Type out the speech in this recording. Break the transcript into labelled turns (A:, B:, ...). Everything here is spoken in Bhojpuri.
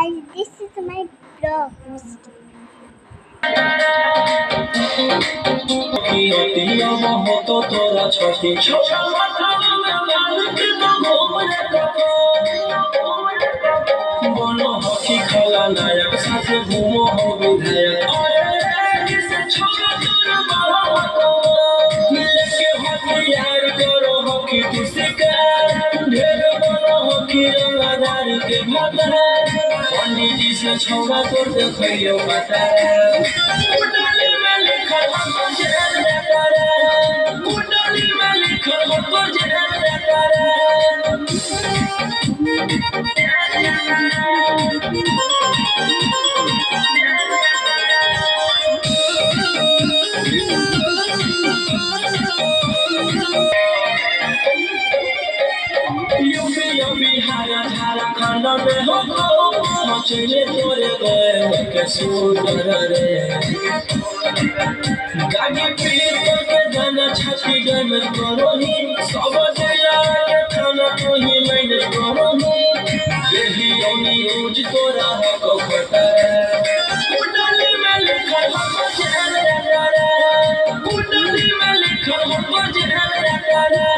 A: guys, this is my blog.
B: বলো হকি খেলা নায়ক সাথে ঘুমো হবে ধায়ক लेके हथियार करो हकी तू शिकार ढेर बनो हकी रंगदार के भतार पंडित जी से छोड़ा तोर देखियो पता कुंडली में लिखल हम तो जेल में करे कुंडली में लिखल हम तो जेल में करे बिहार झारखंड में हो मचले तोरे गए के सुंदर रे गाड़ी पीर के जाना छाती गम करो ही सब जिला के खाना तो ही मैंने करो ही यही ओनी यूज तोरा को खतर कुंडली में लिखल हम जेल रे कुंडली में लिखल हम जेल रे